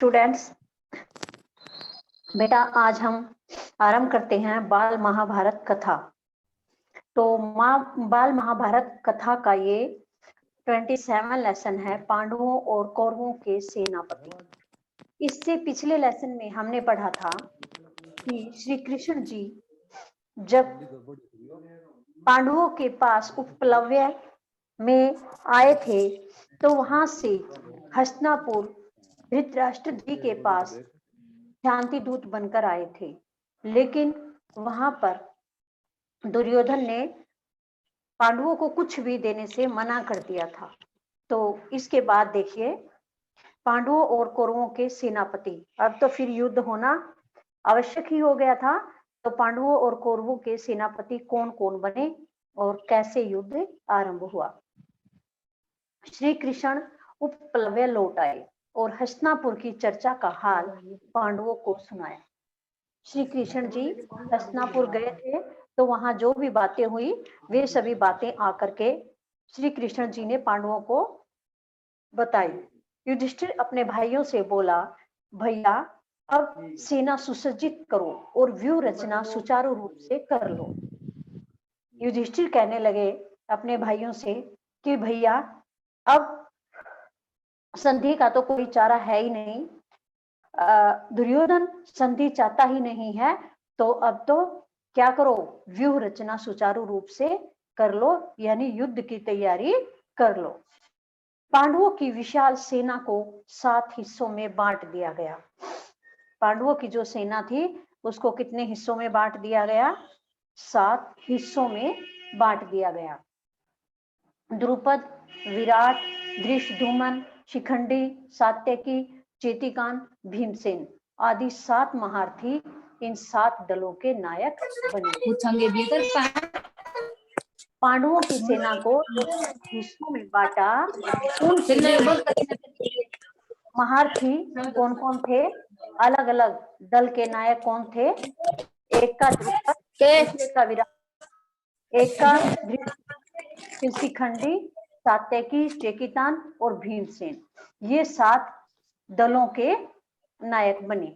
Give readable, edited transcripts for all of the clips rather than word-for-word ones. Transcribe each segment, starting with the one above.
Students, बेटा आज हम आरंभ करते हैं बाल महाभारत कथा। तो बाल महाभारत कथा का ये 27 लेसन है, पांडवों और कौरवों के सेनापति। इससे पिछले लेसन में हमने पढ़ा था कि श्री कृष्ण जी जब पांडवों के पास उपप्लव्य में आए थे तो वहां से हस्तिनापुर धृतराष्ट्र जी के पास शांति दूत बनकर आए थे, लेकिन वहां पर दुर्योधन ने पांडवों को कुछ भी देने से मना कर दिया था। तो इसके बाद देखिए, पांडवों और कौरवों के सेनापति, अब तो फिर युद्ध होना आवश्यक ही हो गया था। तो पांडवों और कौरवों के सेनापति कौन कौन बने और कैसे युद्ध आरंभ हुआ। श्री कृष्ण उपप्लव्य लौट आए और हस्तिनापुर की चर्चा का हाल पांडवों को सुनाया। श्री कृष्ण जी हस्तिनापुर गए थे तो वहां जो भी बातें हुई वे सभी बातें आकर के श्री कृष्ण जी ने पांडवों को बताई। युधिष्ठिर अपने भाइयों से बोला, भैया अब सेना सुसज्जित करो और व्यूह रचना सुचारू रूप से कर लो। युधिष्ठिर कहने लगे अपने भाइयों से कि भैया अब संधि का तो कोई चारा है ही नहीं, दुर्योधन संधि चाहता ही नहीं है, तो अब तो क्या करो, व्यूह रचना सुचारू रूप से कर लो, यानी युद्ध की तैयारी कर लो। पांडवों की विशाल सेना को 7 हिस्सों में बांट दिया गया। पांडवों की जो सेना थी उसको कितने हिस्सों में बांट दिया गया? 7 हिस्सों में बांट दिया गया। द्रुपद, विराट, धृष्टद्युम्न, शिखंडी, सात्यकी, चेतिकान, भीमसेन आदि 7 महारथी इन 7 दलों के नायक बने। पांडवों की सेना को हिस्सों में बांटा। उन महारथी कौन कौन थे? अलग अलग दल के नायक कौन थे? एक का द्रुपद, दूसरे का विराट, एक का फिर शिखंडी, सात्यकी, चेकितान और भीमसेन, ये 7 दलों के नायक बने।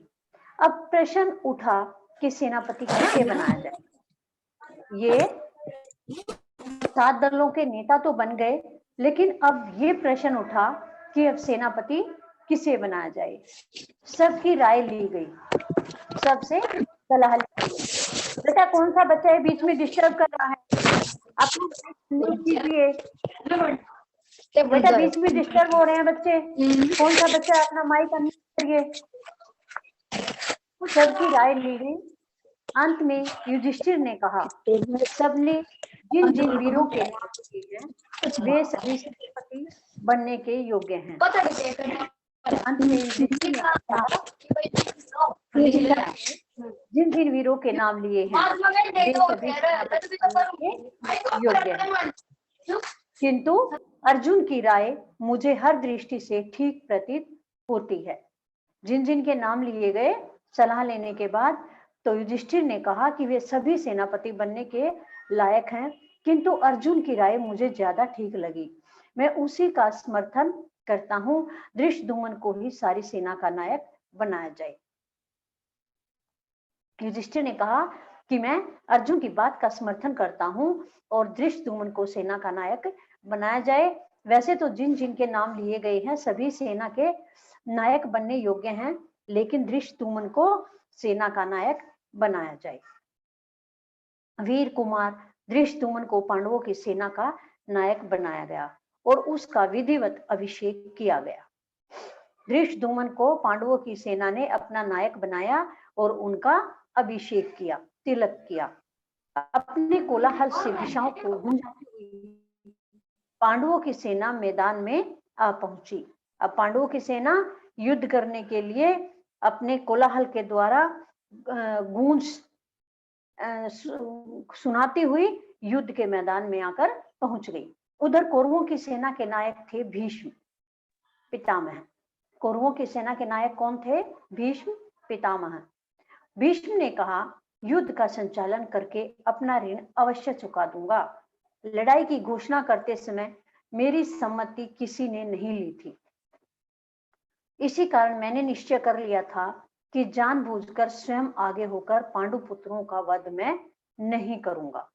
अब प्रश्न उठा कि सेनापति किसे बनाया जाए। ये 7 दलों के नेता तो बन गए, लेकिन अब ये प्रश्न उठा कि अब सेनापति किसे बनाया जाए। सबकी राय ली गई, सबसे सलाह ली गई। बेटा कौन सा बच्चा है बीच में डिस्टर्ब कर रहा है? बेटा बीच में डिस्टर्ब हो रहे हैं बच्चे। कौन सा बच्चा अपना माइक अनम्यूट करिए। सबकी राय ली गई। अंत में युधिष्ठिर ने कहा, सबने जिन जिन वीरों के नाम लिए हैं वे सभी सेनापति बनने के योग्य हैं। अंत में युधिष्ठिर ने कहा, जिन जिन वीरों के नाम लिए हैं वे सभी सेनापति बनने के योग्य हैं, किंतु अर्जुन की राय मुझे हर दृष्टि से ठीक प्रतीत होती है। जिन जिन के नाम लिए गए सलाह लेने के बाद तो युधिष्ठिर ने कहा कि वे सभी सेनापति बनने के लायक हैं, किंतु अर्जुन की राय मुझे ज्यादा ठीक लगी, मैं उसी का समर्थन करता हूं। धृष्टद्युम्न को ही सारी सेना का नायक बनाया जाए। युधिष्ठिर ने कहा कि मैं अर्जुन की बात का समर्थन करता हूं और धृष्टद्युम्न को सेना का नायक बनाया जाए। वैसे तो जिन जिन के नाम लिए गए हैं सभी सेना के नायक बनने योग्य हैं, लेकिन धृष्टद्युम्न को सेना का नायक बनाया जाए। वीर कुमार धृष्टद्युम्न को पांडवों की सेना का नायक बनाया गया और उसका विधिवत अभिषेक किया गया। धृष्टद्युम्न को पांडवों की सेना ने अपना नायक बनाया और उनका अभिषेक किया, तिलक किया। अपने कोलाहल से दिशाओं को गूंजाती हुई पांडवों की सेना मैदान में आ पहुंची। अब पांडवों की सेना युद्ध करने के लिए अपने कोलाहल के द्वारा गूंज सुनाती हुई युद्ध के मैदान में आकर पहुंच गई। उधर कौरवों की सेना के नायक थे भीष्म पितामह। कौरवों की सेना के नायक कौन थे? भीष्म पितामह। भीष्म ने कहा, युद्ध का संचालन करके अपना ऋण अवश्य चुका दूंगा। लड़ाई की घोषणा करते समय मेरी सम्मति किसी ने नहीं ली थी। इसी कारण मैंने निश्चय कर लिया था कि जानबूझकर स्वयं आगे होकर पांडु पुत्रों का वध मैं नहीं करूंगा।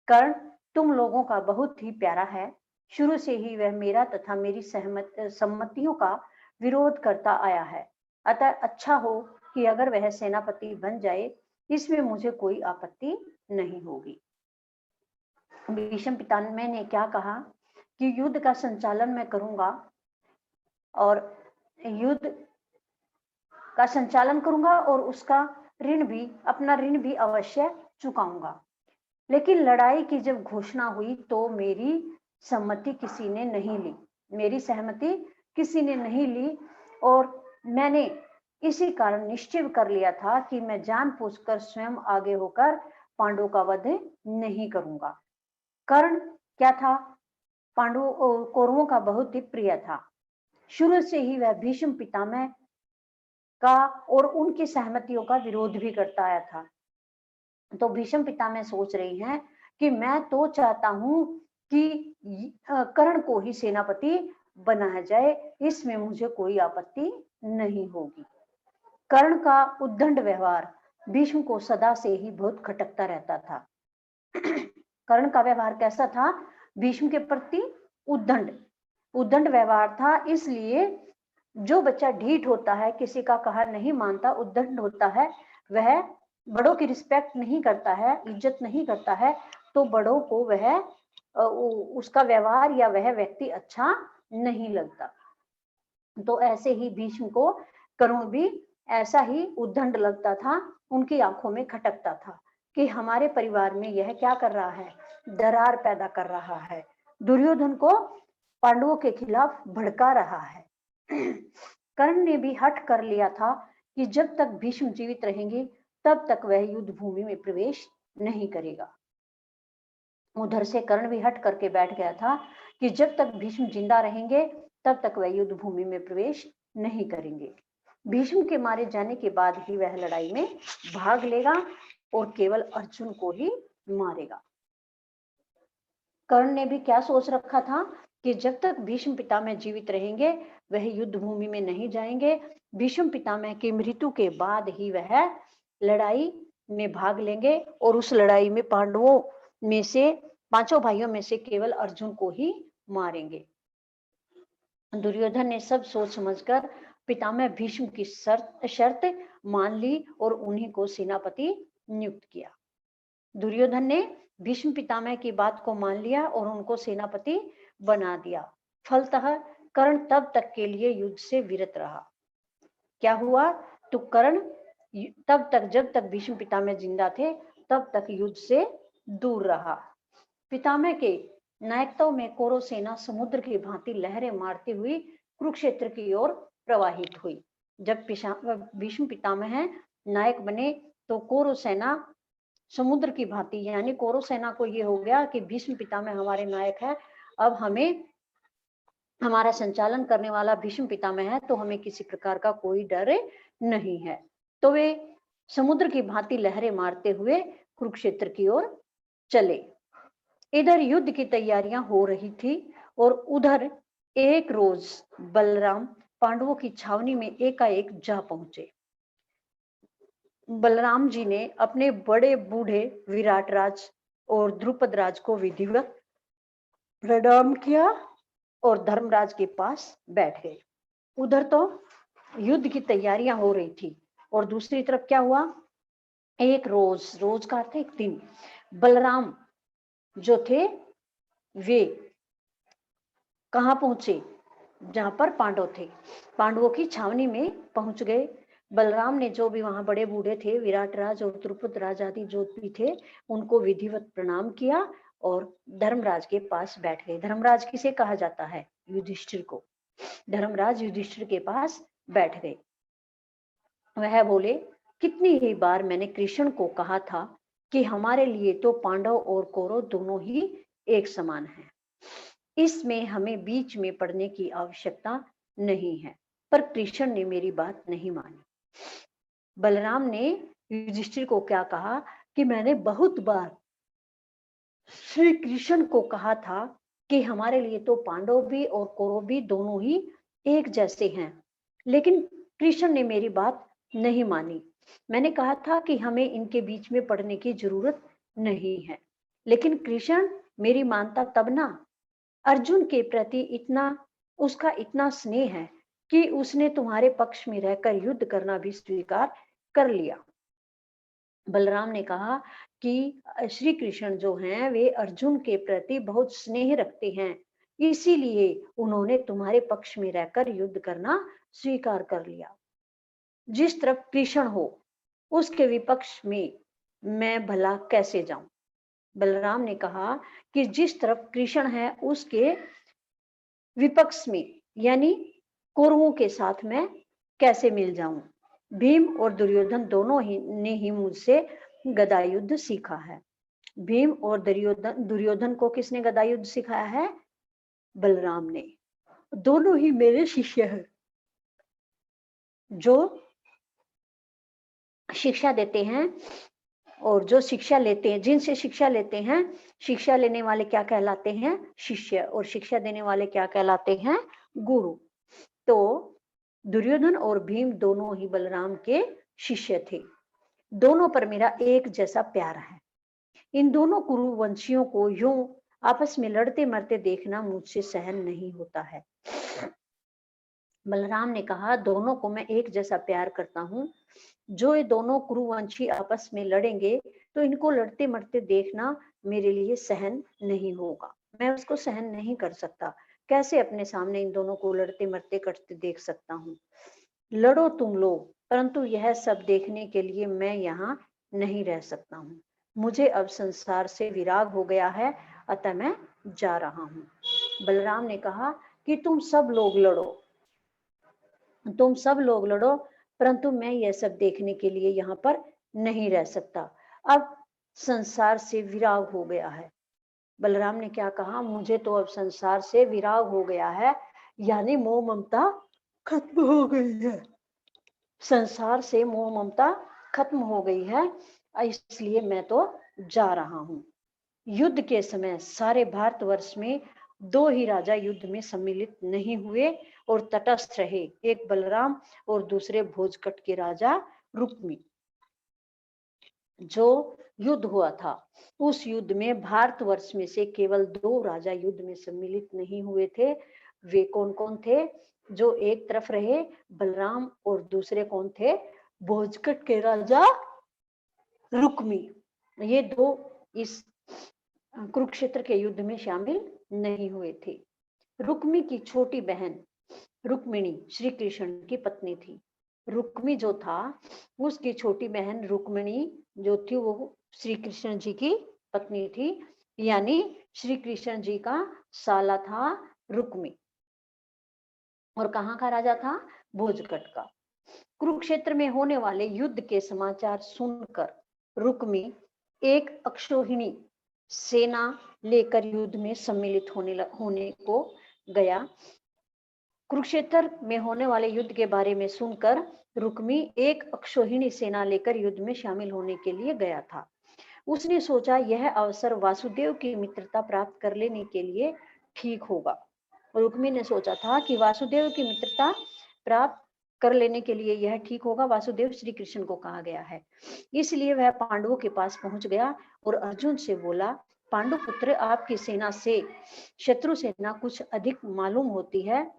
कर्ण तुम लोगों का बहुत ही प्यारा है। शुरू से ही वह मेरा तथा मेरी सम्मतियों का विरोध करता आया है। अतः अच्छा हो कि अगर वह सेनापति बन जाए, इसमें मुझे कोई आपत्ति नहीं होगी। भीष्म पितामह ने क्या कहा कि युद्ध का संचालन मैं करूंगा और युद्ध का संचालन करूंगा और उसका अपना ऋण भी अवश्य चुकाऊंगा। लेकिन लड़ाई की जब घोषणा हुई तो मेरी सहमति किसी ने नहीं ली और मैंने इसी कारण निश्चय कर लिया था कि मैं जानबूझकर स्वयं आगे होकर पांडवों का वध नहीं करूंगा। कर्ण क्या था? कौरवों का बहुत ही प्रिय था। शुरू से ही वह भीष्म पितामह का और उनकी सहमतियों का विरोध भी करता आया था। तो भीष्म पितामह सोच रही हैं कि मैं तो चाहता हूं कि कर्ण को ही सेनापति बनाया जाए, इसमें मुझे कोई आपत्ति नहीं होगी। कर्ण का उद्दंड व्यवहार भीष्म को सदा से ही बहुत खटकता रहता था। कर्ण का व्यवहार कैसा था? भीष्म के प्रति उद्दंड व्यवहार था। इसलिए जो बच्चा ढीठ होता है, किसी का कहा नहीं मानता, उद्दंड होता है, वह बड़ों की रिस्पेक्ट नहीं करता है, इज्जत नहीं करता है, तो बड़ों को वह उसका व्यवहार या वह व्यक्ति अच्छा नहीं लगता। तो ऐसे ही भीष्म को कर्ण भी ऐसा ही उद्दंड लगता था। उनकी आंखों में खटकता था कि हमारे परिवार में यह क्या कर रहा है, दरार पैदा कर रहा है, दुर्योधन को पांडवों के खिलाफ भड़का रहा है। कर्ण ने भी हठ कर लिया था कि जब तक भीष्म जीवित रहेंगे तब तक वह युद्ध भूमि में प्रवेश नहीं करेगा। उधर से कर्ण भी हट करके बैठ गया था कि जब तक भीष्म जिंदा रहेंगे तब तक वह युद्ध भूमि में प्रवेश नहीं करेंगे। भीष्म के मारे जाने के बाद ही वह लड़ाई में भाग लेगा और केवल अर्जुन को ही मारेगा। कर्ण ने भी क्या सोच रखा था कि जब तक भीष्म पितामह जीवित रहेंगे वह युद्ध भूमि में नहीं जाएंगे। भीष्म पितामह की मृत्यु के बाद ही वह लड़ाई में भाग लेंगे और उस लड़ाई में पांडवों में से, पांचों भाइयों में से केवल अर्जुन को ही मारेंगे। दुर्योधन ने सब सोच समझकर पितामह भीष्म की शर्त मान ली और उन्हीं को सेनापति नियुक्त किया। दुर्योधन ने भीष्म पितामह की बात को मान लिया और उनको सेनापति बना दिया। फलतः कर्ण तब तक के लिए युद्ध से विरत रहा। क्या हुआ? तो कर्ण तब तक, जब तक भीष्म पितामह जिंदा थे, तब तक युद्ध से दूर रहा। पितामह के नायकत्व में कौरव सेना समुद्र की भांति लहरें मारती हुई कुरुक्षेत्र की ओर प्रवाहित हुई। जब भीष्म पितामह नायक बने तो कौरव सेना समुद्र की भांति, यानी कौरव सेना को ये हो गया कि भीष्म पितामह हमारे नायक है, अब हमें, हमारा संचालन करने वाला भीष्म पितामह है, तो हमें किसी प्रकार का कोई डर नहीं है। तो वे समुद्र की भांति लहरें मारते हुए कुरुक्षेत्र की ओर चले। इधर युद्ध की तैयारियां हो रही थी और उधर एक रोज बलराम पांडवों की छावनी में एकाएक जा पहुंचे। बलराम जी ने अपने बड़े बूढ़े विराट राज और द्रुपद राज को विधिवत प्रणाम किया और धर्मराज के पास बैठ गए। उधर तो युद्ध की तैयारियां हो रही थी और दूसरी तरफ क्या हुआ, एक रोज का अर्थ एक दिन, बलराम जो थे वे कहाँ पहुंचे? जहां पर पांडव थे, पांडवों की छावनी में पहुंच गए। बलराम ने जो भी वहां बड़े बूढ़े थे, विराट राज और द्रुपद राज आदि जो भी थे, उनको विधिवत प्रणाम किया और धर्मराज के पास बैठ गए। धर्मराज किसे कहा जाता है? युधिष्ठिर को। धर्मराज युधिष्ठिर के पास बैठ गए। वह बोले, कितनी ही बार मैंने कृष्ण को कहा था कि हमारे लिए तो पांडव और कौरव दोनों ही एक समान हैं, इसमें हमें बीच में पड़ने की आवश्यकता नहीं है, पर कृष्ण ने मेरी बात नहीं मानी। बलराम ने युधिष्ठिर को क्या कहा कि मैंने बहुत बार श्री कृष्ण को कहा था कि हमारे लिए तो पांडव भी और कौरव भी दोनों ही एक जैसे हैं, लेकिन कृष्ण ने मेरी बात नहीं मानी। मैंने कहा था कि हमें इनके बीच में पड़ने की जरूरत नहीं है, लेकिन कृष्ण मेरी मानता तब ना। अर्जुन के प्रति इतना उसका इतना स्नेह है कि उसने तुम्हारे पक्ष में रहकर युद्ध करना भी स्वीकार कर लिया। बलराम ने कहा कि श्री कृष्ण जो हैं वे अर्जुन के प्रति बहुत स्नेह रखते हैं, इसीलिए उन्होंने तुम्हारे पक्ष में रहकर युद्ध करना स्वीकार कर लिया। जिस तरफ कृष्ण हो उसके विपक्ष में मैं भला कैसे जाऊं? बलराम ने कहा कि जिस तरफ कृष्ण है उसके विपक्ष में यानी कौरवों के साथ मैं कैसे मिल जाऊं? भीम और दुर्योधन दोनों ही ने ही मुझसे गदा युद्ध सीखा है। भीम और दुर्योधन दुर्योधन को किसने गदा युद्ध सिखाया है? बलराम ने। दोनों ही मेरे शिष्य हैं जो शिक्षा देते हैं और जो शिक्षा लेते हैं, जिनसे शिक्षा लेते हैं, शिक्षा लेने वाले क्या कहलाते हैं? शिष्य। और शिक्षा देने वाले क्या कहलाते हैं? गुरु। तो दुर्योधन और भीम दोनों ही बलराम के शिष्य थे। दोनों पर मेरा एक जैसा प्यार है। इन दोनों कुरुवंशियों को यूं आपस में लड़ते मरते देखना मुझसे सहन नहीं होता है। बलराम ने कहा, दोनों को मैं एक जैसा प्यार करता हूँ। जो ये दोनों कुरुवंशी आपस में लड़ेंगे तो इनको लड़ते मरते देखना मेरे लिए सहन नहीं होगा। मैं उसको सहन नहीं कर सकता। कैसे अपने सामने इन दोनों को लड़ते मरते कटते देख सकता हूँ? लड़ो तुम लोग, परंतु यह सब देखने के लिए मैं यहाँ नहीं रह सकता हूँ। मुझे अब संसार से विराग हो गया है, अतः मैं जा रहा हूँ। बलराम ने कहा कि तुम सब लोग लड़ो, परंतु मैं यह सब देखने के लिए यहाँ पर नहीं रह सकता। अब संसार से विराग हो गया है। बलराम ने क्या कहा? मुझे तो अब संसार से विराग हो गया है, यानी मोह ममता खत्म हो गई है। संसार से मोह ममता खत्म हो गई है, इसलिए मैं तो जा रहा हूँ। युद्ध के समय सारे भारतवर्ष में दो ही राजा युद्ध में सम्मिलित नहीं हुए और तटस्थ रहे, एक बलराम और दूसरे भोजकट के राजा रुक्मी। जो युद्ध हुआ था उस युद्ध में भारतवर्ष में से केवल दो राजा युद्ध में सम्मिलित नहीं हुए थे। वे कौन कौन थे? जो एक तरफ रहे बलराम और दूसरे कौन थे? भोजकट के राजा रुक्मी। ये दो इस कुरुक्षेत्र के युद्ध में शामिल नहीं हुए थे। रुक्मी की छोटी बहन रुक्मिणी श्री कृष्ण की पत्नी थी। रुक्मी जो था उसकी छोटी बहन रुक्मिणी जो थी वो श्री कृष्ण जी की पत्नी थी, यानी श्री कृष्ण जी का साला था रुक्मी। और कहाँ का राजा था? भोजकट का। कुरुक्षेत्र में होने वाले युद्ध के समाचार सुनकर रुक्मी एक अक्षौहिणी सेना लेकर युद्ध में सम्मिलित होने को गया। कुरुक्षेत्र में होने वाले युद्ध के बारे में सुनकर रुक्मी एक अक्षौहिणी सेना लेकर युद्ध में शामिल होने के लिए गया था। उसने सोचा यह अवसर वासुदेव की मित्रता प्राप्त कर लेने के लिए ठीक होगा। रुक्मी ने सोचा था कि वासुदेव की मित्रता प्राप्त कर लेने के लिए यह ठीक होगा। वासुदेव श्री कृष्ण को कहा गया है, इसलिए वह पांडवों के पास पहुंच गया और अर्जुन से बोला, पांडु पुत्र, आपकी सेना से शत्रु सेना कुछ अधिक मालूम होती है,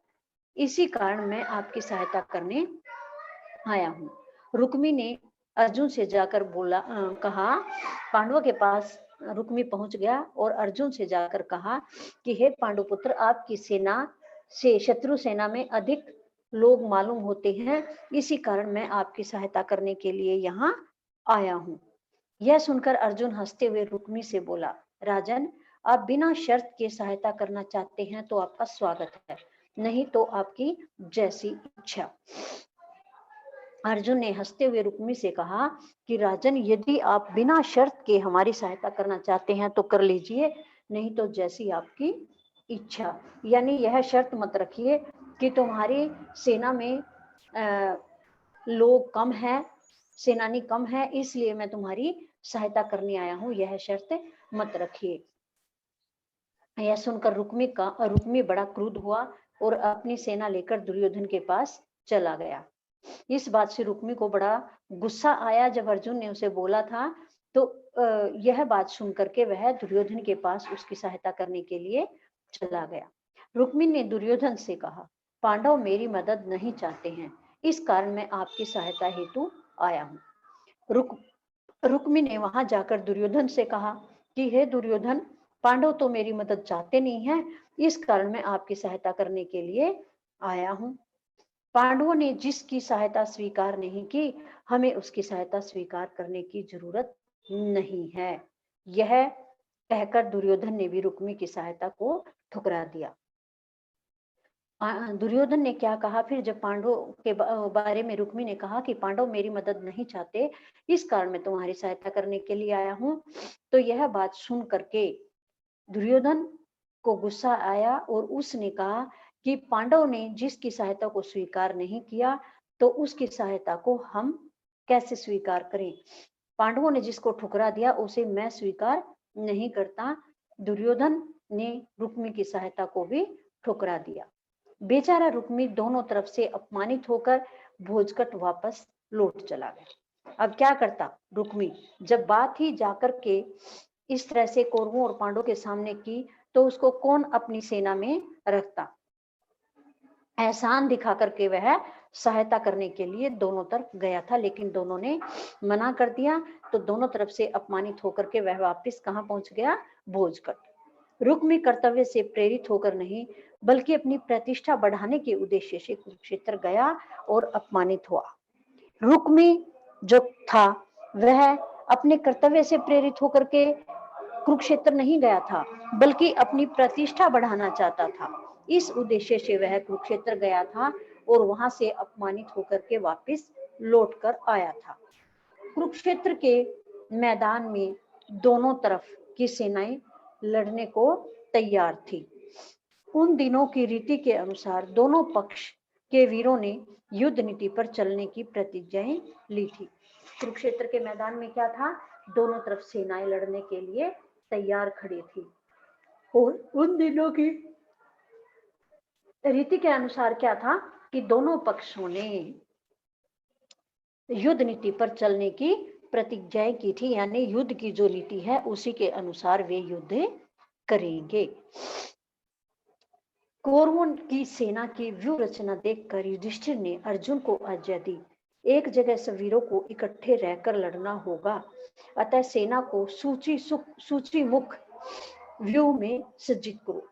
इसी कारण मैं आपकी सहायता करने आया हूँ। रुक्मी ने अर्जुन से जाकर कहा, पांडवों के पास रुक्मी पहुंच गया और अर्जुन से जाकर कहा कि हे पांडुपुत्र, आपकी सेना से शत्रु सेना में अधिक लोग मालूम होते हैं, इसी कारण मैं आपकी सहायता करने के लिए यहाँ आया हूँ। यह सुनकर अर्जुन हंसते हुए रुक्मी से बोला, राजन, आप बिना शर्त के सहायता करना चाहते हैं तो आपका स्वागत है, नहीं तो आपकी जैसी इच्छा। अर्जुन ने हंसते हुए रुक्मी से कहा कि राजन, यदि आप बिना शर्त के हमारी सहायता करना चाहते हैं तो कर लीजिए, नहीं तो जैसी आपकी इच्छा। यानी यह शर्त मत रखिए कि तुम्हारी सेना में लोग कम है, सेनानी कम है, इसलिए मैं तुम्हारी सहायता करने आया हूँ, यह शर्त मत रखिए। यह सुनकर रुक्मी बड़ा क्रुद्ध हुआ और अपनी सेना लेकर दुर्योधन के पास चला गया। इस बात से रुक्मी को बड़ा गुस्सा आया। जब अर्जुन ने उसे बोला था तो यह बात सुन करके वह दुर्योधन के पास उसकी सहायता करने के लिए चला गया। रुक्मी ने दुर्योधन से कहा, पांडव मेरी मदद नहीं चाहते हैं, इस कारण मैं आपकी सहायता हेतु आया हूँ। रुक्मी ने वहां जाकर दुर्योधन से कहा कि हे दुर्योधन, पांडव तो मेरी मदद चाहते नहीं है, इस कारण मैं आपकी सहायता करने के लिए आया हूँ। पांडवों ने जिसकी सहायता स्वीकार नहीं की, हमें उसकी सहायता स्वीकार करने की जरूरत नहीं है। यह कहकर दुर्योधन ने भी रुक्मी की सहायता को ठुकरा दिया। दुर्योधन ने क्या कहा फिर, जब पांडवों के बारे में रुक्मी ने कहा कि पांडव मेरी मदद नहीं चाहते, इस कारण मैं तुम्हारी सहायता करने के लिए आया हूँ, तो यह बात सुन करके दुर्योधन को गुस्सा आया और उसने कहा कि पांडव ने जिसकी सहायता को स्वीकार नहीं किया, तो उसकी सहायता को हम कैसे स्वीकार करें। पांडवों ने जिसको ठुकरा दिया उसे मैं स्वीकार नहीं करता। दुर्योधन ने रुक्मी की सहायता को भी ठुकरा दिया। बेचारा रुक्मी दोनों तरफ से अपमानित होकर भोजकट वापस लौट चला गया। अब क्या करता रुक्मी, जब बात ही जाकर के इस तरह से कौरवों और पांडवों के सामने की, तो उसको कौन अपनी सेना में रखता। एहसान दिखा करके वह सहायता करने के लिए दोनों तरफ गया था, लेकिन दोनों ने मना कर दिया, तो दोनों तरफ से अपमानित होकर के वह वापस कहाँ पहुंच गया, भोजकट। रुक्मी कर्तव्य से प्रेरित होकर नहीं, बल्कि अपनी प्रतिष्ठा बढ़ाने के उद्देश्य से कुरुक्षेत्र गया और अपमानित हुआ। रुक्मी जो था वह अपने कर्तव्य से प्रेरित होकर के कुरुक्षेत्र नहीं गया था, बल्कि अपनी प्रतिष्ठा बढ़ाना चाहता था। इस उद्देश्य से वह कुरुक्षेत्र गया था और वहां से अपमानित होकर के वापस लौट कर आया था। कुरुक्षेत्र के मैदान में दोनों तरफ की सेनाएं लड़ने को तैयार थी। उन दिनों की रीति के अनुसार दोनों पक्ष के वीरों ने युद्ध नीति पर चलने की प्रतिज्ञाएं ली थी। कुरुक्षेत्र के मैदान में क्या था, दोनों तरफ सेनाएं लड़ने के लिए तैयार खड़ी थी। और उन दिनों की रीति के अनुसार क्या था कि दोनों पक्षों ने युद्ध नीति पर चलने की प्रतिज्ञाएं की थी, यानी युद्ध की जो नीति है उसी के अनुसार वे युद्ध करेंगे। कौरवों की सेना की व्यूह रचना देखकर युधिष्ठिर ने अर्जुन को आज्ञा दी, एक जगह सब वीरों को इकट्ठे रहकर लड़ना होगा, अतः सेना को सूची मुख व्यूह में सज्जित करो।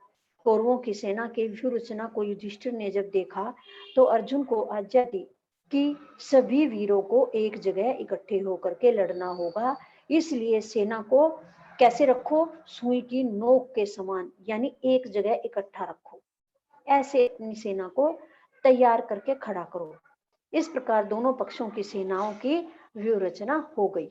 कौरवों की सेना के व्यूह रचना को युधिष्ठिर ने जब देखा, तो अर्जुन को आज्ञा दी कि सभी वीरों को एक जगह इकट्ठे होकर के लड़ना होगा। इसलिए सेना को कैसे रखो, सुई की नोक के समान, यानी एक जगह इकट्ठा रखो, ऐसे अपनी सेना को तैयार करके खड़ा करो। इस प्रकार दोनों पक्षों की सेनाओं की व्यूह रचना हो गई।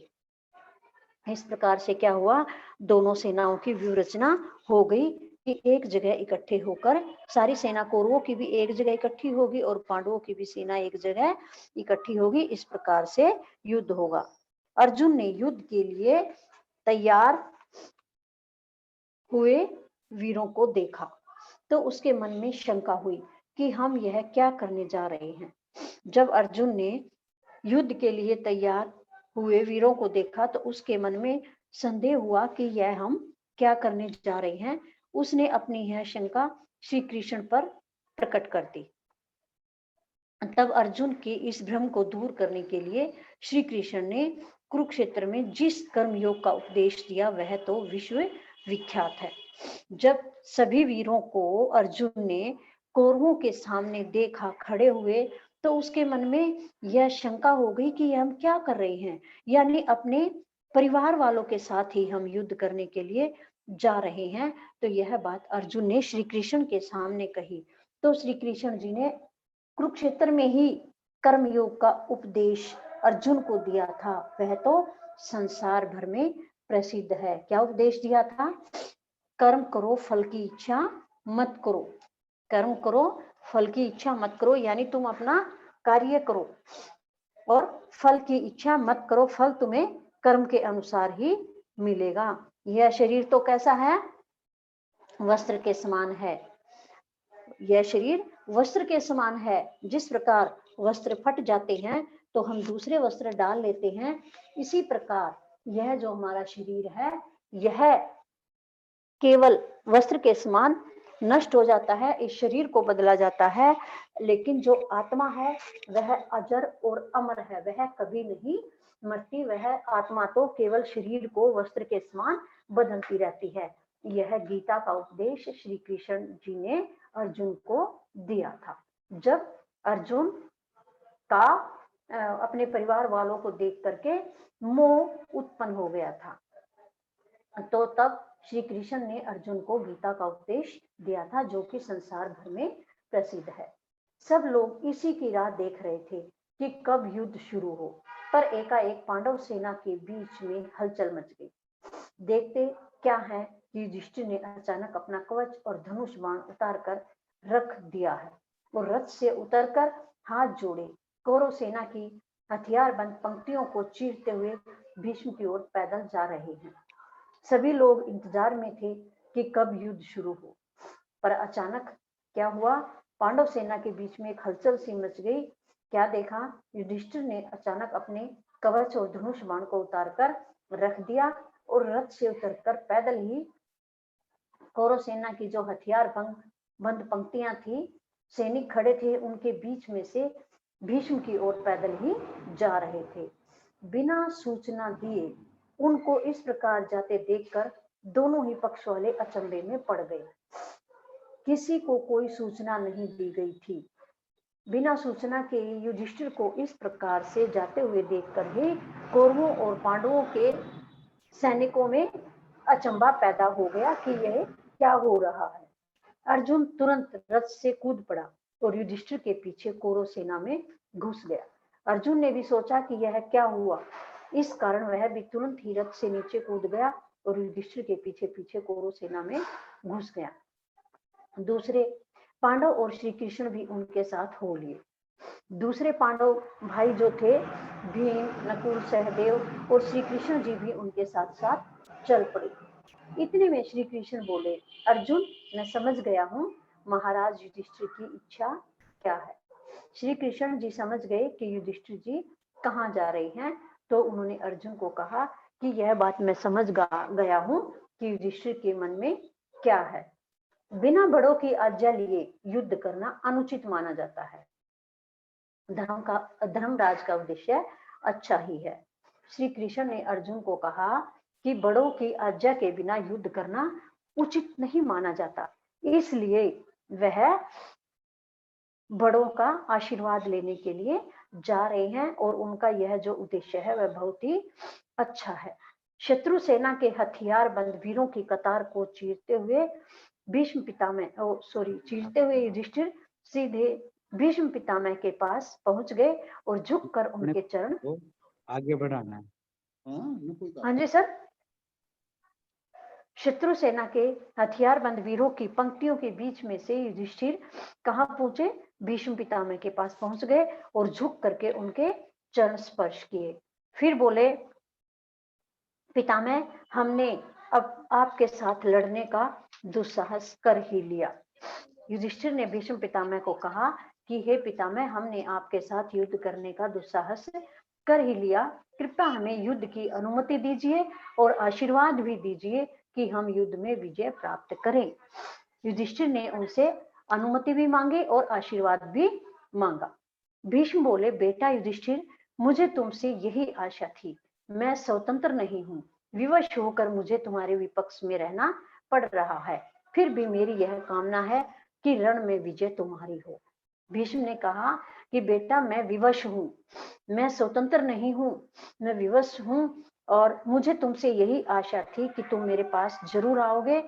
इस प्रकार से क्या हुआ, दोनों सेनाओं की व्यूह रचना हो गई कि एक जगह इकट्ठे होकर सारी सेना, कौरवों की भी एक जगह इकट्ठी होगी और पांडवों की भी सेना एक जगह इकट्ठी होगी। इस प्रकार से युद्ध होगा। अर्जुन ने युद्ध के लिए तैयार हुए वीरों को देखा, तो उसके मन में शंका हुई कि हम यह क्या करने जा रहे हैं। जब अर्जुन ने युद्ध के लिए तैयार हुए वीरों को देखा, तो उसके मन में संदेह हुआ कि यह हम क्या करने जा रहे हैं। उसने अपनी यह शंका श्री कृष्ण पर प्रकट कर दी। तब अर्जुन के इस भ्रम को दूर करने के लिए श्री कृष्ण ने कुरुक्षेत्र में जिस कर्म योग का उपदेश दिया वह तो विश्व विख्यात है। जब सभी वीरों को अर्जुन ने कौरवों के सामने देखा खड़े हुए, तो उसके मन में यह शंका हो गई कि हम क्या कर रहे हैं, यानी अपने परिवार वालों के साथ ही हम युद्ध करने के लिए जा रहे हैं। तो यह बात अर्जुन ने श्री कृष्ण के सामने कही। तो श्री कृष्ण जी ने कुरुक्षेत्र में ही कर्मयोग का उपदेश अर्जुन को दिया था, वह तो संसार भर में प्रसिद्ध है। क्या उपदेश दिया था, कर्म करो फल की इच्छा मत करो। कर्म करो फल की इच्छा मत करो, यानी तुम अपना कार्य करो और फल की इच्छा मत करो, फल तुम्हें कर्म के अनुसार ही मिलेगा। यह शरीर तो कैसा है, वस्त्र के समान है। यह शरीर वस्त्र के समान है। जिस प्रकार वस्त्र फट जाते हैं तो हम दूसरे वस्त्र डाल लेते हैं, इसी प्रकार यह जो हमारा शरीर है यह केवल वस्त्र के समान नष्ट हो जाता है, इस शरीर को बदला जाता है, लेकिन जो आत्मा है वह अजर और अमर है, वह कभी नहीं मरती। वह आत्मा तो केवल शरीर को वस्त्र के समान बदलती रहती है। यह गीता का उपदेश श्री कृष्ण जी ने अर्जुन को दिया था। जब अर्जुन का अपने परिवार वालों को देख करके मोह उत्पन्न हो गया था, तो तब श्री कृष्ण ने अर्जुन को गीता का उपदेश दिया था, जो कि संसार भर में प्रसिद्ध है। सब लोग इसी की राह देख रहे थे कि कब युद्ध शुरू हो, पर एकाएक पांडव सेना के बीच में हलचल मच गई। देखते क्या है कि युधिष्ठिर ने अचानक अपना कवच और धनुष बाण उतार कर रख दिया है और रथ से उतरकर हाथ जोड़े कौरव सेना की हथियारबंद पंक्तियों को चीरते हुए भीष्म की ओर पैदल जा रहे हैं। सभी लोग इंतजार में थे कि कब युद्ध शुरू हो, पर अचानक क्या हुआ, पांडव सेना के बीच में एक हलचल सी मच गई। क्या देखा, युधिष्ठिर ने अचानक अपने कवच और धनुष बाण को उतारकर रख दिया और रथ से उतरकर पैदल ही कौरव सेना की जो हथियार बंद पंक्तियां थी, सैनिक खड़े थे, उनके बीच में से भीष्म की ओर पैदल ही जा रहे थे। बिना सूचना दिए उनको इस प्रकार जाते देखकर दोनों ही पक्ष वाले अचंभे में पड़ गए। किसी को कोई सूचना नहीं दी गई थी। बिना सूचना के युधिष्ठिर को इस प्रकार से जाते हुए देखकर ही कौरवों और पांडवों के सैनिकों में अचंभा पैदा हो गया कि यह क्या हो रहा है। अर्जुन तुरंत रथ से कूद पड़ा और युधिष्ठिर के पीछे कौरव सेना में घुस गया। अर्जुन ने भी सोचा कि यह क्या हुआ, इस कारण वह भी तुरंत ही रथ से नीचे कूद गया और युधिष्ठिर के पीछे पीछे कौरव सेना में घुस गया। दूसरे पांडव और श्री कृष्ण भी उनके साथ हो लिए। दूसरे पांडव भाई जो थे, भीम, नकुल, सहदेव और श्री कृष्ण जी भी उनके साथ साथ चल पड़े। इतने में श्री कृष्ण बोले, अर्जुन, मैं समझ गया हूँ महाराज युधिष्ठिर की इच्छा क्या है। श्री कृष्ण जी समझ गए कि युधिष्ठिर जी कहाँ जा रहे हैं, तो उन्होंने अर्जुन को कहा कि यह बात मैं समझ गया हूँ कि युधिष्ठिर के मन में क्या है। बिना बड़ों की आज्ञा लिए युद्ध करना अनुचित माना जाता है। धर्मराज का उद्देश्य अच्छा ही है। श्री कृष्ण ने अर्जुन को कहा कि बड़ों की आज्ञा के बिना युद्ध करना उचित नहीं माना जाता, इसलिए वह बड़ों का आशीर्वाद लेने के लिए जा रहे हैं और उनका यह जो उद्देश्य है वह बहुत ही अच्छा है। शत्रु सेना के हथियार बंद वीरों की कतार को चीरते हुए चीरते हुए युधिष्ठिर सीधे भीष्म पितामह के पास पहुंच गए और झुककर उनके चरण आगे बढ़ाना है। हाँ जी सर। शत्रु सेना के हथियारबंद वीरों की पंक्तियों के बीच में से युधिष्ठिर कहाँ पहुंचे, भीष्म पितामह के पास पहुंच गए और झुक करके उनके चरण स्पर्श किए। फिर बोले, पितामह, हमने अब आपके साथ लड़ने का दुस्साहस कर ही लिया। युधिष्ठिर ने भीष्म पितामह को कहा कि हे पितामह, हमने आपके साथ युद्ध करने का दुस्साहस कर ही लिया, कृपया हमें युद्ध की अनुमति दीजिए और आशीर्वाद भी दीजिए कि हम युद्ध में विजय प्राप्त करें। युधिष्ठिर ने उनसे अनुमति भी मांगी और आशीर्वाद भी मांगा। भीष्म बोले, बेटा युधिष्ठिर, मुझे तुमसे यही आशा थी। मैं स्वतंत्र नहीं हूँ, विवश होकर मुझे तुम्हारे विपक्ष में रहना पड़ रहा है, फिर भी मेरी यह कामना है कि रण में विजय तुम्हारी हो। भीष्म ने कहा कि बेटा, मैं विवश हूँ, मैं स्वतंत्र नहीं हूँ, मैं विवश हूँ और मुझे तुमसे यही आशा थी कि तुम मेरे पास जरूर आओगे,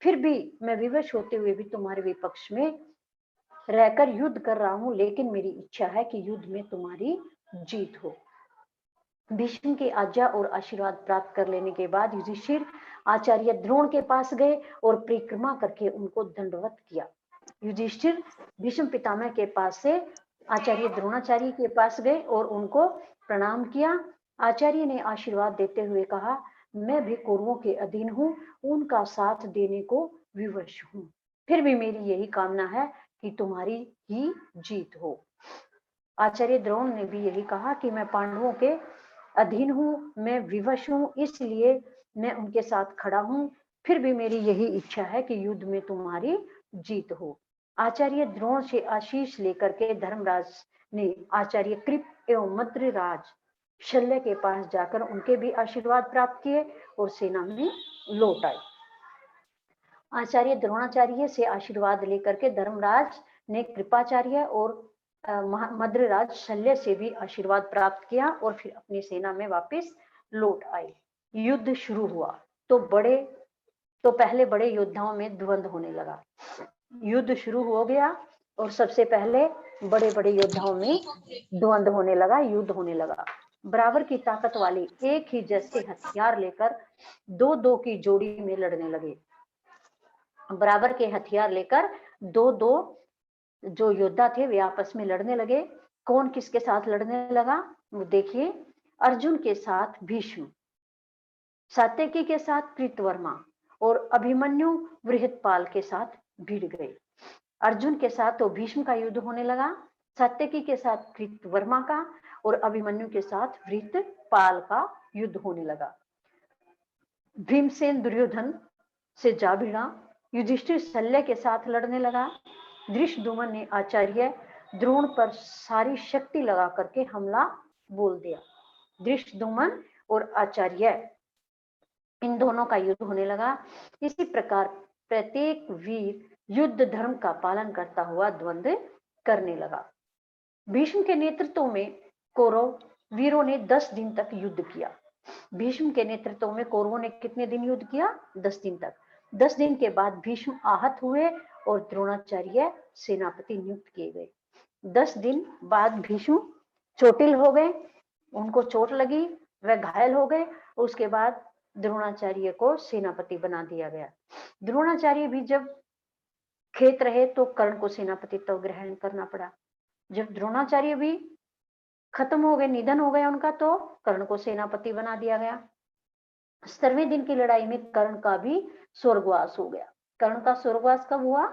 फिर भी मैं विवश होते हुए भी तुम्हारे विपक्ष में रहकर युद्ध कर रहा हूँ, लेकिन मेरी इच्छा है कि युद्ध में तुम्हारी जीत हो। भीष्म की आज्ञा और आशीर्वाद प्राप्त कर लेने के बाद युधिष्ठिर आचार्य द्रोण के पास गए और परिक्रमा करके उनको दंडवत किया। युधिष्ठिर भीष्म पितामह के पास से आचार्य द्रोणाचार्य के पास गए और उनको प्रणाम किया। आचार्य ने आशीर्वाद देते हुए कहा, मैं भी कौरवों के अधीन हूँ, उनका साथ देने को विवश हूँ, फिर भी मेरी यही कामना है कि तुम्हारी ही जीत हो। आचार्य द्रोण ने भी यही कहा कि मैं पांडवों के अधीन हूँ, मैं विवश हूँ, इसलिए मैं उनके साथ खड़ा हूँ, फिर भी मेरी यही इच्छा है कि युद्ध में तुम्हारी जीत हो। आचार्य द्रोण से आशीष लेकर के धर्मराज ने आचार्य कृप एवं मद्रराज शल्य के पास जाकर उनके भी आशीर्वाद प्राप्त किए और सेना में लौट आए। आचार्य द्रोणाचार्य से आशीर्वाद लेकर के धर्मराज ने कृपाचार्य और मद्रराज शल्य से भी आशीर्वाद प्राप्त किया और फिर अपनी सेना में वापस लौट आए। युद्ध शुरू हुआ तो पहले बड़े योद्धाओं में द्वंद्व होने लगा। युद्ध शुरू हो गया और सबसे पहले बड़े बड़े योद्धाओं में द्वंद्व होने लगा, युद्ध होने लगा। बराबर की ताकत वाले एक ही जैसे हथियार लेकर दो दो की जोड़ी में लड़ने लगे। बराबर के हथियार लेकर दो दो जो योद्धा थे वे आपस में लड़ने लगे। कौन किसके साथ लड़ने लगा वो देखिए। अर्जुन के साथ भीष्म, सात्यकी के साथ कृतवर्मा और अभिमन्यु बृहत्पाल के साथ भिड़ गए। अर्जुन के साथ तो भीष्म का युद्ध होने लगा, सात्यकी के साथ कृतवर्मा का और अभिमन्यु के साथ बृहत्पाल का युद्ध होने लगा। भीमसेन दुर्योधन से जा भिड़ा, युधिष्ठिर शल्य के साथ लड़ने लगा। धृष्टद्युम्न ने आचार्य द्रोण पर सारी शक्ति लगा करके हमला बोल दिया। धृष्टद्युम्न और आचार्य इन दोनों का युद्ध होने लगा। इसी प्रकार प्रत्येक वीर युद्ध धर्म का पालन करता हुआ द्वंद्व करने लगा। भीष्म के नेतृत्व में कौरव वीरों ने 10 दिन तक युद्ध किया। भीष्म के नेतृत्व में कौरवों ने कितने दिन युद्ध किया? 10 दिन तक। 10 दिन के बाद भीष्म आहत हुए और द्रोणाचार्य सेनापति नियुक्त किए गए। 10 दिन बाद भीष्म चोटिल हो गए, उनको चोट लगी, वह घायल हो गए। उसके बाद द्रोणाचार्य को सेनापति बना दिया गया। द्रोणाचार्य भी जब खेत रहे तो कर्ण को सेनापति तो ग्रहण करना पड़ा। जब द्रोणाचार्य भी खत्म हो गए, निधन हो गया उनका, तो कर्ण को सेनापति बना दिया गया। 17वें दिन की लड़ाई में कर्ण का भी स्वर्गवास हो गया। कर्ण का स्वर्गवास कब हुआ?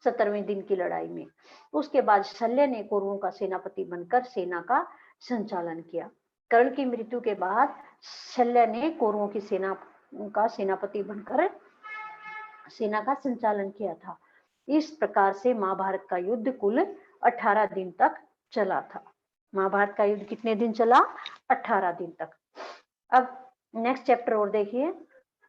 17वें दिन की लड़ाई में। उसके बाद शल्य ने कौरवों का सेनापति बनकर सेना का संचालन किया। कर्ण की मृत्यु के बाद शल्य ने कौरवों की सेना का सेनापति बनकर सेना का संचालन किया था। इस प्रकार से महाभारत का युद्ध कुल 18 दिन तक चला था। महाभारत का युद्ध कितने दिन चला? 18 दिन तक। अब नेक्स्ट चैप्टर और देखिए,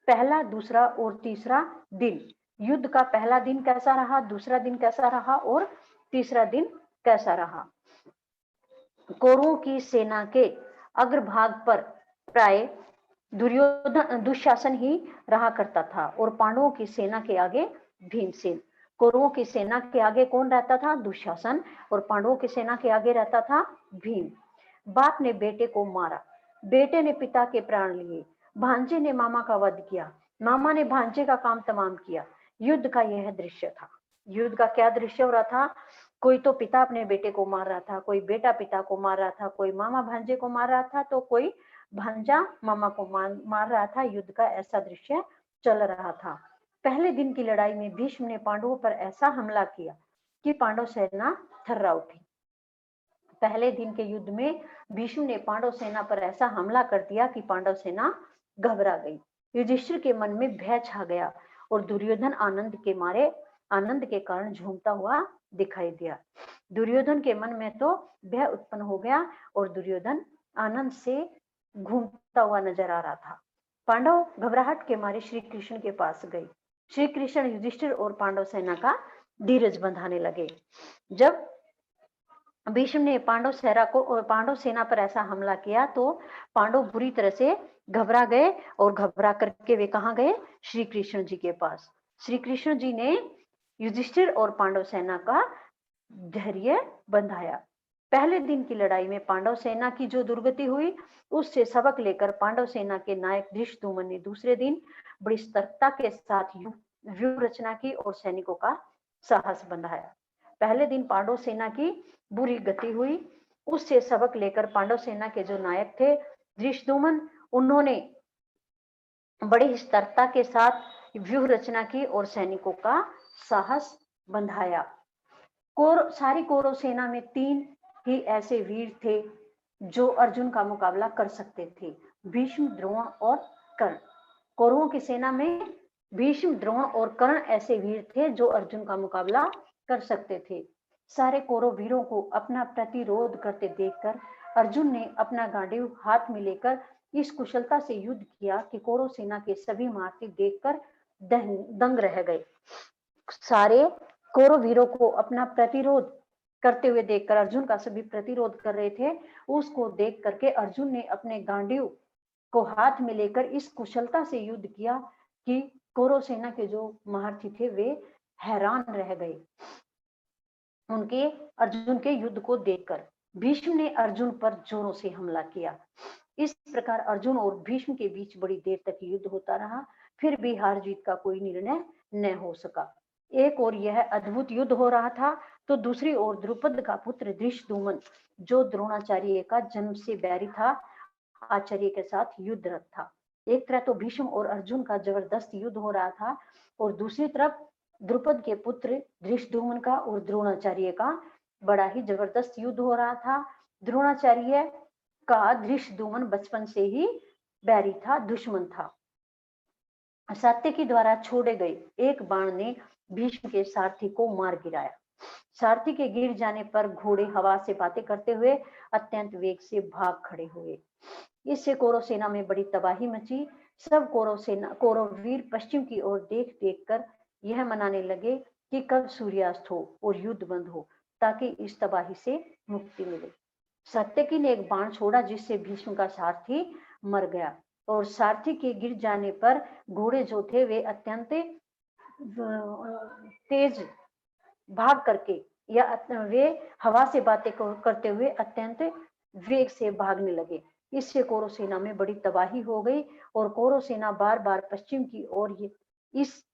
पहला, दूसरा और तीसरा दिन। युद्ध का पहला दिन कैसा रहा, दूसरा दिन कैसा रहा और तीसरा दिन कैसा रहा। कौरवों की सेना के अग्रभाग पर प्राय दुशासन ही रहा करता था और पांडवों की सेना के आगे भीमसेन। कौरवों की सेना के आगे कौन रहता था? दुशासन। और पांडवों की सेना के आगे रहता था भीम। बाप ने बेटे को मारा, बेटे ने पिता के प्राण लिए, भांजे ने मामा का वध किया, मामा ने भांजे का काम तमाम किया। युद्ध का यह दृश्य था। युद्ध का क्या दृश्य हो रहा था? कोई तो पिता अपने बेटे को मार रहा था, कोई बेटा पिता को मार रहा था, कोई मामा भांजे को मार रहा था, तो कोई भांजा मामा को मार रहा था। युद्ध का ऐसा दृश्य चल रहा था। पहले दिन की लड़ाई में भीष्म ने पांडवों पर ऐसा हमला किया कि पांडव सेना थर्रा उठी। पहले दिन के युद्ध में भीष्म ने पांडव सेना पर ऐसा हमला कर दिया कि पांडव सेना घबरा गई। युधिष्ठिर के मन में भय छा गया और दुर्योधन आनंद के कारण झूमता हुआ दिखाई दिया। दुर्योधन के मन में तो भय उत्पन्न हो गया और दुर्योधन आनंद से घूमता हुआ नजर आ रहा था। पांडव घबराहट के मारे श्री कृष्ण के पास गए। श्री कृष्ण युधिष्ठिर और पांडव सेना का धीरज बंधाने लगे। जब भीष्म ने पांडव सेना पर ऐसा हमला किया तो पांडव बुरी तरह से घबरा गए और घबरा करके वे कहाँ गए? श्री कृष्ण जी के पास। श्री कृष्ण जी ने युधिष्ठिर और पांडव सेना का धैर्य बंधाया। पहले दिन की लड़ाई में पांडव सेना की जो दुर्गति हुई उससे सबक लेकर पांडव सेना के नायक धृष्टद्युम्न ने दूसरे दिन बड़ी सतर्कता के साथ व्यूह रचना की और सैनिकों का साहस बंधाया। पहले दिन पांडव सेना की बुरी गति हुई, उससे सबक लेकर पांडव सेना के जो नायक थे धृष्टद्युम्न, उन्होंने बड़ी सतर्कता के साथ व्यूह रचना की और सैनिकों का साहस बंधाया। सारी कौरव सेना में 3 ही ऐसे वीर थे जो अर्जुन का मुकाबला कर सकते थे। भीष्म, द्रोण और कर्ण। कौरवों की सेना में भीष्म, द्रोण और कर्ण ऐसे वीर थे जो अर्जुन का मुकाबला कर सकते थे। सारे कौरव वीरों को अपना प्रतिरोध करते देखकर अर्जुन ने अपना गांडीव हाथ में लेकर इस कुशलता से युद्ध किया कि कौरव सेना के सभी महारथी देखकर दंग रह गए। सारे कौरव वीरों को अपना प्रतिरोध करते हुए देखकर, अर्जुन का सभी प्रतिरोध कर रहे थे, उसको देख करके अर्जुन ने अपने गांडीव को हाथ में लेकर इस कुशलता से युद्ध किया कि कौरव सेना के जो महारथी थे वे हैरान रह गए उनके अर्जुन के युद्ध को देखकर। भीष्म ने अर्जुन पर जोरों से हमला किया। इस प्रकार अर्जुन और भीष्म के बीच बड़ी देर तक युद्ध होता रहा, फिर भी हार जीत का कोई निर्णय न हो सका। एक और यह अद्भुत युद्ध हो रहा था तो दूसरी ओर द्रुपद का पुत्र धृष्टद्युम्न, जो द्रोणाचार्य का जन्म से बैरी था, आचार्य के साथ युद्धरत था। एक तरह तो भीष्म और अर्जुन का जबरदस्त युद्ध हो रहा था और दूसरी तरफ द्रुपद के पुत्र धृष्टद्युम्न का और द्रोणाचार्य का बड़ा ही जबरदस्त युद्ध हो रहा था। द्रोणाचार्य का धृष्टद्युम्न बचपन से ही बैरी था, दुश्मन था। सात्यकी द्वारा छोड़े गए एक बाण ने भीष्म के सारथी को मार गिराया। सारथी के गिर जाने पर घोड़े हवा से बातें करते हुए अत्यंत वेग से भाग खड़े हुए। इससे कौरव सेना में बड़ी तबाही मची। सब कौरव वीर पश्चिम की ओर देख देख कर यह मनाने लगे कि कब सूर्यास्त हो और युद्ध बंद हो, ताकि इस तबाही से मुक्ति मिले। सात्यकी ने एक बाण छोड़ा जिससे भीष्म का सारथी मर गया और सारथी के गिर जाने पर घोड़े जो थे वे अत्यंत तेज भाग करके या वे हवा से बातें करते हुए अत्यंत वेग से भागने लगे। इससे कौरव सेना में बड़ी तबाही हो गई और कौरव सेना बार बार पश्चिम की ओर इस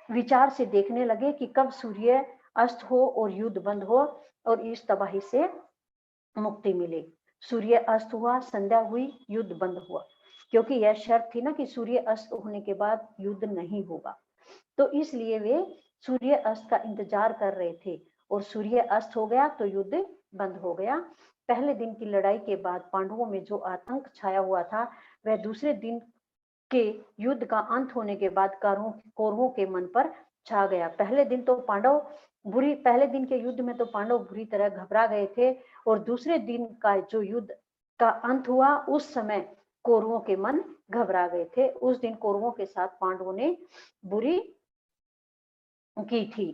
विचार से देखने लगे कि कब सूर्य अस्त हो और युद्ध बंद हो और इस तबाही से मुक्ति मिले। सूर्य अस्त हुआ, संध्या हुई, युद्ध बंद हुआ, क्योंकि यह शर्त थी ना कि सूर्य अस्त होने के बाद युद्ध नहीं होगा, तो इसलिए वे सूर्य अस्त का इंतजार कर रहे थे और सूर्य अस्त हो गया तो युद्ध बंद हो गया। पहले दिन की लड़ाई के बाद पांडवों में जो आतंक छाया हुआ था वह दूसरे दिन के युद्ध का अंत होने के बाद कौरवों के मन पर छा गया। पहले दिन के युद्ध में तो पांडव बुरी तरह घबरा गए थे और दूसरे दिन का जो युद्ध का अंत हुआ उस समय कौरवों के मन घबरा गए थे। उस दिन कौरवों के साथ पांडवों ने बुरी की थी।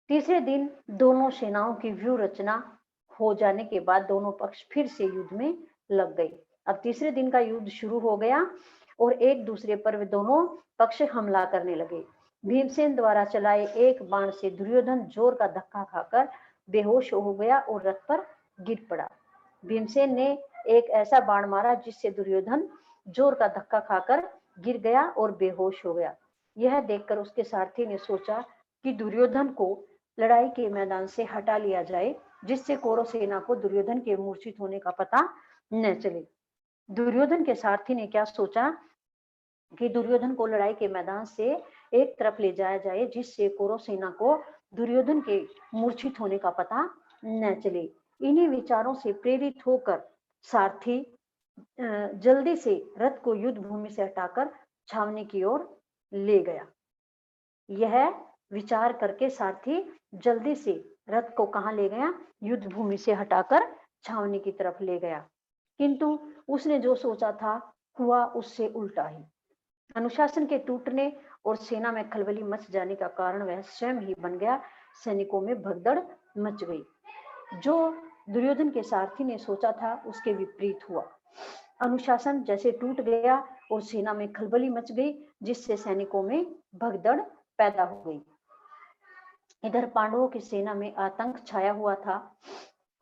तीसरे दिन दोनों सेनाओं की व्यूह रचना हो जाने के बाद दोनों पक्ष फिर से युद्ध में लग गए। अब तीसरे दिन का युद्ध शुरू हो गया और एक दूसरे पर वे दोनों पक्ष हमला करने लगे। भीमसेन द्वारा चलाए एक बाण से दुर्योधन जोर का धक्का खाकर बेहोश हो गया और रथ पर गिर पड़ा। भीमसेन ने एक ऐसा बाण मारा जिससे दुर्योधन जोर का धक्का खाकर गिर गया और बेहोश हो गया। यह देखकर उसके सारथी ने सोचा कि दुर्योधन को लड़ाई के मैदान से हटा लिया जाए, जिससे कौरव सेना को दुर्योधन के मूर्छित होने का पता न चले। दुर्योधन के सारथी ने क्या सोचा कि दुर्योधन को लड़ाई के मैदान से एक तरफ ले जाया जाए, जिससे कौरव सेना को दुर्योधन के मूर्छित होने का पता न चले। इन्हीं विचारों से प्रेरित होकर सारथी जल्दी से रथ को युद्ध भूमि से हटाकर छावनी की ओर ले गया। यह विचार करके सारथी जल्दी से रथ को कहां ले गया? युद्ध भूमि से हटाकर छावनी की तरफ ले गया। किंतु उसने जो सोचा था हुआ उससे उल्टा ही। अनुशासन के टूटने और सेना में खलबली मच जाने का कारण वह स्वयं ही बन गया। सैनिकों में भगदड़ मच गई। जो दुर्योधन के सारथी ने सोचा था उसके विपरीत हुआ। अनुशासन जैसे टूट गया और सेना में खलबली मच गई, जिससे सैनिकों में भगदड़ पैदा हो गई। इधर पांडवों की सेना में आतंक छाया हुआ था।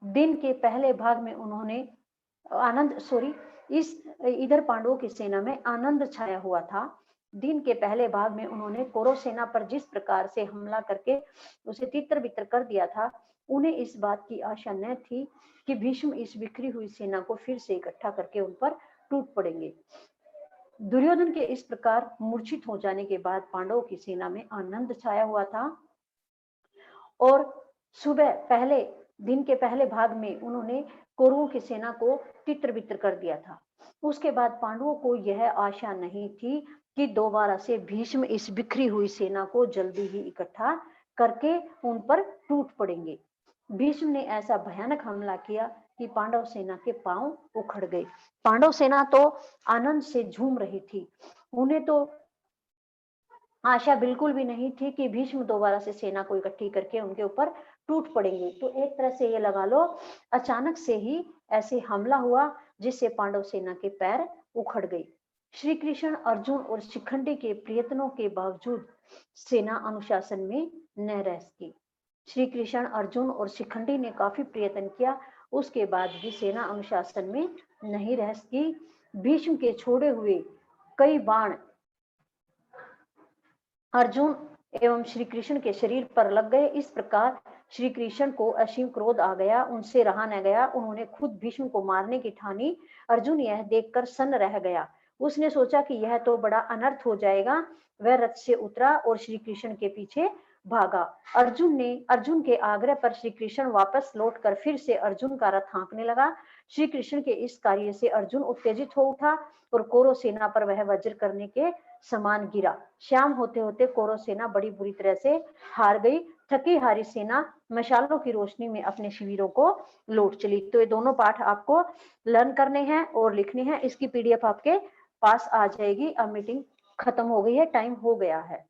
दिन के पहले भाग में उन्होंने इधर पांडवों की सेना में आनंद छाया हुआ था। दिन के पहले भाग में उन्होंने कौरव सेना पर जिस प्रकार से हमला करके उसे तितर बितर कर दिया था, उन्हें इस बात की आशा न थी कि भीष्म इस बिखरी हुई सेना को फिर से इकट्ठा करके उन पर टूट पड़ेंगे। दुर्योधन के इस प्रकार मूर्छित हो जाने के बाद पांडवों की सेना में आनंद छाया हुआ था और सुबह पहले दिन के पहले भाग में उन्होंने कौरवों की सेना को तितर बितर कर दिया था। उसके बाद पांडवों को यह आशा नहीं थी कि दोबारा से भीष्म इस बिखरी हुई सेना को जल्दी ही इकट्ठा करके उन पर टूट पड़ेंगे। भीष्म ने ऐसा भयानक हमला किया कि पांडव सेना के पांव उखड़ गए। पांडव सेना तो आनंद से झूम रही थी। उन्हें तो आशा बिल्कुल भी नहीं थी कि भीष्म दोबारा से सेना को इकट्ठी करके उनके ऊपर टूट पड़ेंगे। तो एक तरह से ये लगा लो, अचानक से ही ऐसे हमला हुआ जिससे पांडव सेना के पैर उखड़ गए। श्री कृष्ण, अर्जुन और शिखंडी के प्रयत्नों के बावजूद सेना अनुशासन में न रह सकी। श्री कृष्ण, अर्जुन और शिखंडी ने काफी प्रयत्न किया, उसके बाद भी सेना अनुशासन में नहीं रह सकी। भीष्म के छोड़े हुए कई बाण अर्जुन एवं श्री कृष्ण के शरीर पर लग गए। इस प्रकार श्री कृष्ण को असीम क्रोध आ गया, उनसे रहा न गया। उन्होंने खुद भीष्म को मारने की ठानी। अर्जुन यह देखकर सन्न रह गया। उसने सोचा कि यह तो बड़ा अनर्थ हो जाएगा। वह रथ से उतरा और श्री कृष्ण के पीछे भागा। अर्जुन के आग्रह पर श्री कृष्ण वापस लौटकर फिर से अर्जुन का रथ हाँकने लगा। श्री कृष्ण के इस कार्य से अर्जुन उत्तेजित हो उठा और कौरव सेना पर वह वज्र करने के समान गिरा। शाम होते होते कौरव सेना बड़ी बुरी तरह से हार गई। थकी हारी सेना मशालों की रोशनी में अपने शिविरों को लौट चली। तो ये दोनों पाठ आपको लर्न करने हैं और लिखने हैं। इसकी पीडीएफ आपके पास आ जाएगी। अब मीटिंग खत्म हो गई है, टाइम हो गया है।